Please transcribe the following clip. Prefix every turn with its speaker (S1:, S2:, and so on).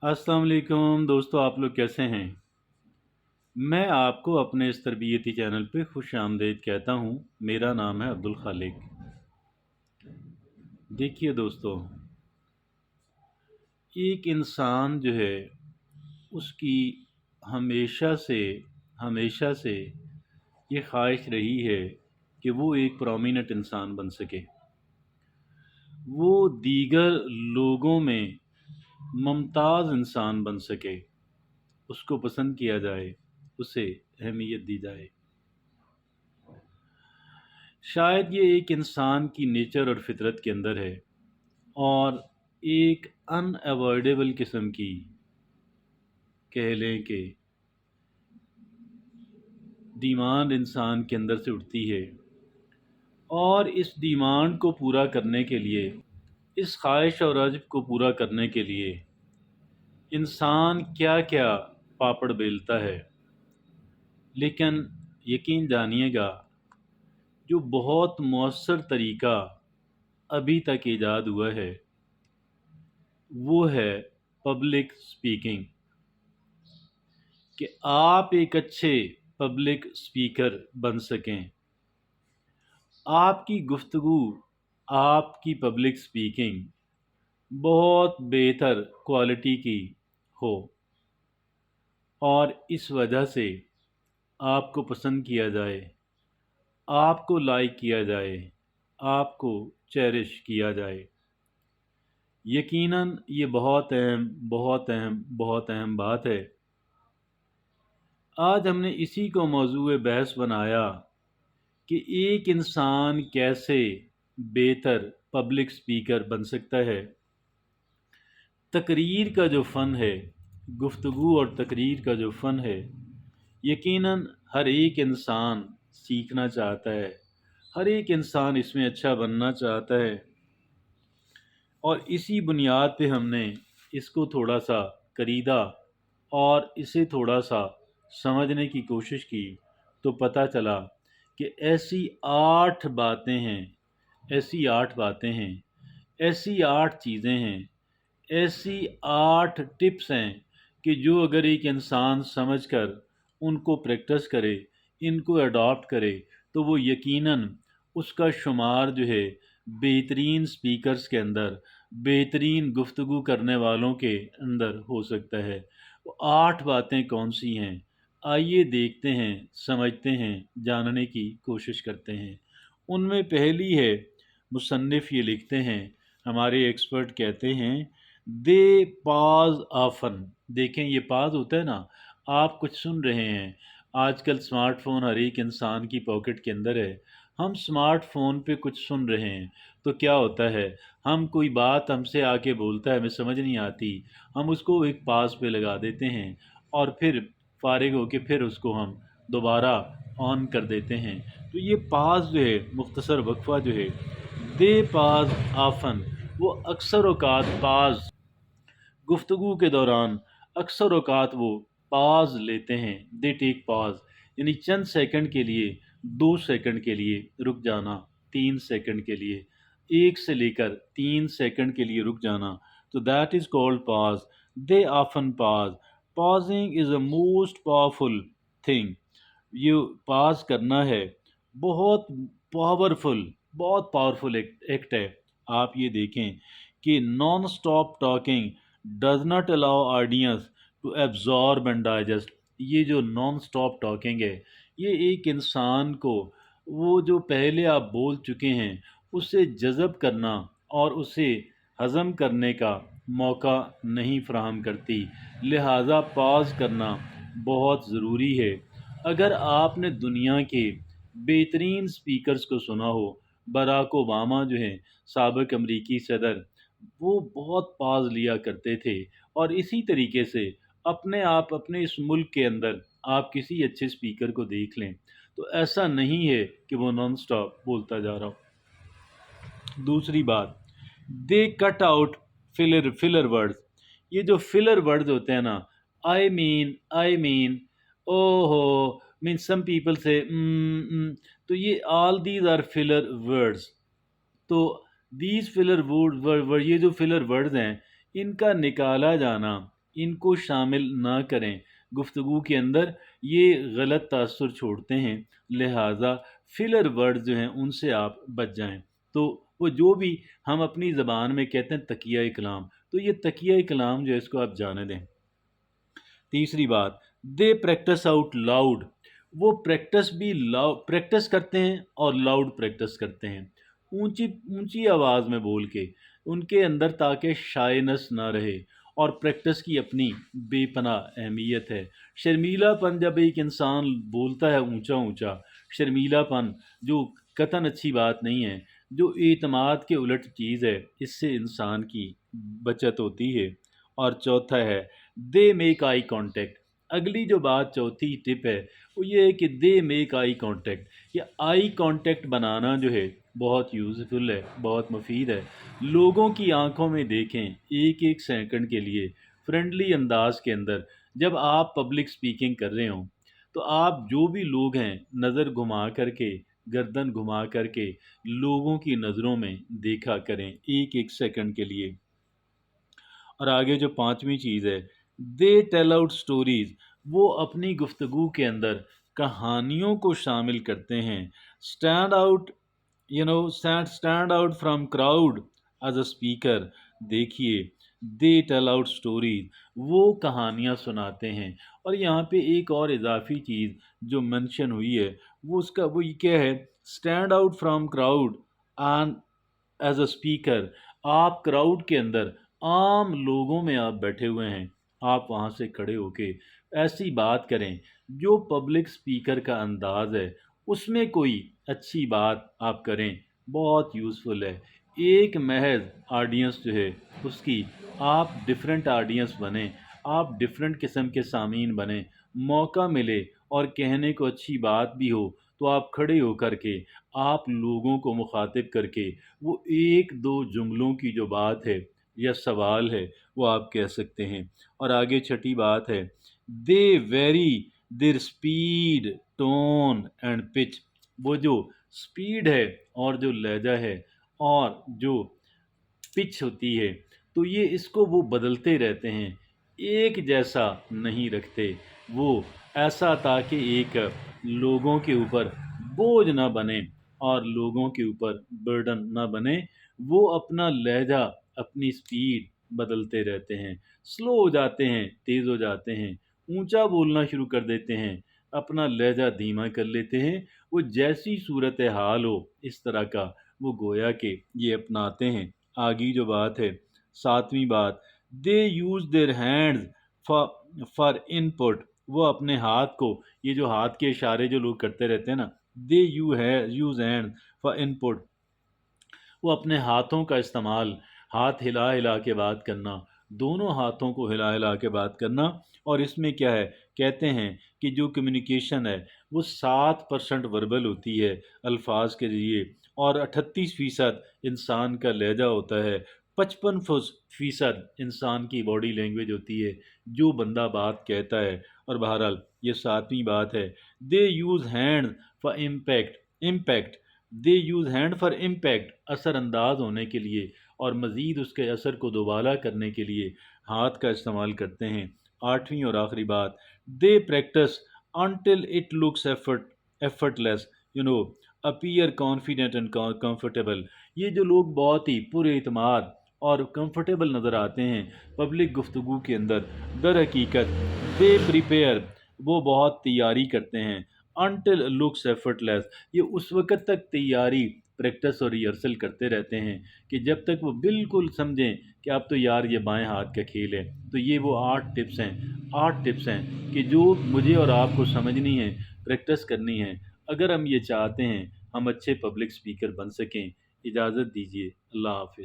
S1: अस्सलाम वालेकुम दोस्तों, आप लोग कैसे हैं? मैं आपको अपने इस तरबियती चैनल पे खुश आमदीद कहता हूँ। मेरा नाम है अब्दुल खालिक। देखिए दोस्तों, एक इंसान जो है उसकी हमेशा से हमेशा से ये ख्वाहिश रही है कि वो एक प्रोमिनेंट इंसान बन सके। वो दीगर लोगों में मुमताज़ इंसान बन सके, उसको पसंद किया जाए, उसे अहमियत दी जाए। शायद ये एक इंसान की नेचर और फितरत के अंदर है, और एक अनअवॉइडेबल किस्म की कह लें कि डिमांड इंसान के अंदर से उठती है। और इस डिमांड को पूरा करने के लिए, इस ख्वाहिश और अज़्ब को पूरा करने के लिए इंसान क्या क्या पापड़ बेलता है। लेकिन यकीन जानिएगा, जो बहुत मौसर तरीका अभी तक ईजाद हुआ है वो है पब्लिक स्पीकिंग। कि आप एक अच्छे पब्लिक स्पीकर बन सकें, आपकी गुफ्तगू, आपकी पब्लिक स्पीकिंग बहुत बेहतर क्वालिटी की हो, और इस वजह से आपको पसंद किया जाए, आपको लाइक किया जाए, आपको चेरिश किया जाए। यकीनन ये बहुत अहम बहुत अहम बहुत अहम बात है। आज हमने इसी को मौजूए बहस बनाया कि एक इंसान कैसे बेहतर पब्लिक स्पीकर बन सकता है। तकरीर का जो फ़न है, गुफ्तगू और तकरीर का जो फ़न है, यकीनन हर एक इंसान सीखना चाहता है, हर एक इंसान इसमें अच्छा बनना चाहता है। और इसी बुनियाद पे हमने इसको थोड़ा सा करीदा और इसे थोड़ा सा समझने की कोशिश की, तो पता चला कि ऐसी 8 बातें हैं, ऐसी 8 बातें हैं, ऐसी 8 चीज़ें हैं, ऐसी 8 टिप्स हैं कि जो अगर एक इंसान समझ कर उनको प्रैक्टिस करे, इनको अडॉप्ट करे, तो वो यकीनन उसका शुमार जो है बेहतरीन स्पीकर्स के अंदर, बेहतरीन गुफ्तगू करने वालों के अंदर हो सकता है। वो 8 बातें कौन सी हैं? आइए देखते हैं, समझते हैं, जानने की कोशिश करते हैं। उनमें पहली है, मुसन्निफ़ ये लिखते हैं, हमारे एक्सपर्ट कहते हैं, दे पाज ऑफन। देखें, ये पाज होता है ना, आप कुछ सुन रहे हैं। आजकल स्मार्टफोन हर एक इंसान की पॉकेट के अंदर है। हम स्मार्टफोन पे कुछ सुन रहे हैं, तो क्या होता है, हम कोई बात हमसे आके बोलता है, हमें समझ नहीं आती, हम उसको एक पाज पे लगा देते हैं, और फिर फारिग होके फिर उसको हम दोबारा ऑन कर देते हैं। तो ये पाज जो है, मुख्तसर वक्फा जो है, दे पाज आफन, वो अक्सर औकात पाज, गुफ्तगू के दौरान अक्सर औकात वो पाज लेते हैं। दे टेक पाज, यानी चंद सेकंड के लिए, 2 सेकंड के लिए रुक जाना, 3 सेकंड के लिए, 1 से लेकर 3 सेकंड के लिए रुक जाना, तो दैट इज कॉल्ड पाज। They often pause. Pausing is a most powerful thing. ये पास करना है, बहुत पावरफुल, बहुत पावरफुल एक्ट है। आप ये देखें कि non stop talking does not allow audience to absorb and digest. ये जो नॉन स्टॉप टॉकिंग है, ये एक इंसान को, वो जो पहले आप बोल चुके हैं, उसे जज़ब करना और उसे हज़म करने का मौका नहीं फ़राहम करती। लिहाजा पॉज़ करना बहुत ज़रूरी है। अगर आपने दुनिया के बेहतरीन स्पीकर्स को सुना हो, बराक ओबामा जो हैं, साबिक अमरीकी सदर, वो बहुत पाज लिया करते थे। और इसी तरीके से अपने आप अपने इस मुल्क के अंदर आप किसी अच्छे स्पीकर को देख लें, तो ऐसा नहीं है कि वो नॉन स्टॉप बोलता जा रहा हो। दूसरी बात, they cut out filler filler words. ये जो फिलर वर्ड्स होते हैं ना, आई मीन, ओहो, मीन सम पीपल से, तो ये all these are filler words. तो दीज फिलर वर्ड, ये जो फिलर वर्ड्स हैं, इनका निकाला जाना, इनको शामिल ना करें गुफ्तगू के अंदर, ये गलत तासुर छोड़ते हैं। लिहाजा फिलर वर्ड जो हैं उनसे आप बच जाएं। तो वो जो भी हम अपनी ज़बान में कहते हैं तकिया कलाम, तो ये तकिया कलाम जो है इसको आप जाने दें। तीसरी बात, दे प्रैक्टिस आउट लाउड, वो प्रैक्टिस भी प्रैक्टिस करते हैं और लाउड प्रैक्टिस करते हैं, ऊंची ऊंची आवाज़ में बोल के उनके अंदर, ताकि शाइनेस ना रहे। और प्रैक्टिस की अपनी बेपनाह अहमियत है। शर्मीलापन, जब एक इंसान बोलता है ऊंचा ऊंचा, शर्मीलापन जो कतन अच्छी बात नहीं है, जो एतमाद के उलट चीज़ है, इससे इंसान की बचत होती है। और चौथा है, दे मेक आई कांटेक्ट। अगली जो बात, चौथी टिप है, वो ये है कि दे मेक आई कांटेक्ट। ये आई कांटेक्ट बनाना जो है बहुत यूज़फुल है, बहुत मुफीद है। लोगों की आंखों में देखें एक एक सेकंड के लिए, फ्रेंडली अंदाज के अंदर। जब आप पब्लिक स्पीकिंग कर रहे हों, तो आप जो भी लोग हैं, नज़र घुमा करके, गर्दन घुमा करके लोगों की नज़रों में देखा करें एक एक सेकंड के लिए। और आगे जो पांचवी चीज़ है, दे टेल आउट स्टोरीज, वो अपनी गुफ्तगू के अंदर कहानियों को शामिल करते हैं। Stand out, stand out from crowd as a speaker. देखिए, दे टेल आउट स्टोरीज, वो कहानियाँ सुनाते हैं। और यहाँ पे एक और इजाफी चीज़ जो मेंशन हुई है, वो ये क्या है, stand out from crowd and as a speaker. आप क्राउड के अंदर, आम लोगों में आप बैठे हुए हैं, आप वहाँ से खड़े होके ऐसी बात करें जो पब्लिक स्पीकर का अंदाज है, उसमें कोई अच्छी बात आप करें, बहुत यूज़फुल है। एक महज ऑडियंस जो है उसकी, आप डिफरेंट ऑडियंस बने, आप डिफरेंट किस्म के सामीन बने, मौका मिले और कहने को अच्छी बात भी हो, तो आप खड़े होकर के, आप लोगों को मुखातिब करके, वो एक दो जुमलों की जो बात है या सवाल है, वो आप कह सकते हैं। और आगे छठी बात है, they vary their speed, tone and pitch. वो जो स्पीड है और जो लहजा है और जो पिच होती है, तो ये इसको वो बदलते रहते हैं, एक जैसा नहीं रखते वो, ऐसा ताकि एक लोगों के ऊपर बोझ ना बने और लोगों के ऊपर बर्डन ना बने। वो अपना लहजा, अपनी स्पीड बदलते रहते हैं, स्लो हो जाते हैं, तेज़ हो जाते हैं, ऊंचा बोलना शुरू कर देते हैं, अपना लहजा धीमा कर लेते हैं। वो जैसी सूरत हाल हो इस तरह का वो गोया के ये अपनाते हैं। आगे जो बात है, सातवीं बात, they use their hands for input. वो अपने हाथ को, ये जो हाथ के इशारे जो लोग करते रहते हैं ना, दे यूज हैंड फॉर इनपुट। वो अपने हाथों का इस्तेमाल, हाथ हिला हिला के बात करना, दोनों हाथों को हिला हिला के बात करना। और इसमें क्या है, कहते हैं कि जो कम्युनिकेशन है वो 7% वर्बल होती है अल्फाज के ज़रिए, और 38% इंसान का लहजा होता है, 55% इंसान की बॉडी लैंग्वेज होती है, जो बंदा बात कहता है। और बहरहाल ये सातवीं बात है, they use hand for impact. They use hand for impact, असरअंदाज होने के लिए और मज़ीद उसके असर को दोबाला करने के लिए हाथ का इस्तेमाल करते हैं। आठवीं और आखिरी बात, they practice until it looks effortless, appear confident and comfortable। ये जो लोग बहुत ही पुरएतमाद और कंफर्टेबल नज़र आते हैं पब्लिक गुफ्तगू के अंदर, दर हकीकत दे प्रिपेयर, वो बहुत तैयारी करते हैं। until looks effortless, ये उस वक़्त तक तैयारी, प्रैक्टिस और रिहर्सल करते रहते हैं कि जब तक वो बिल्कुल समझें कि अब तो यार ये बाएं हाथ का खेल है। तो ये वो 8 टिप्स हैं कि जो मुझे और आपको समझनी है, प्रैक्टिस करनी है, अगर हम ये चाहते हैं हम अच्छे पब्लिक स्पीकर बन सकें। इजाज़त दीजिए, अल्लाह हाफ़िज़।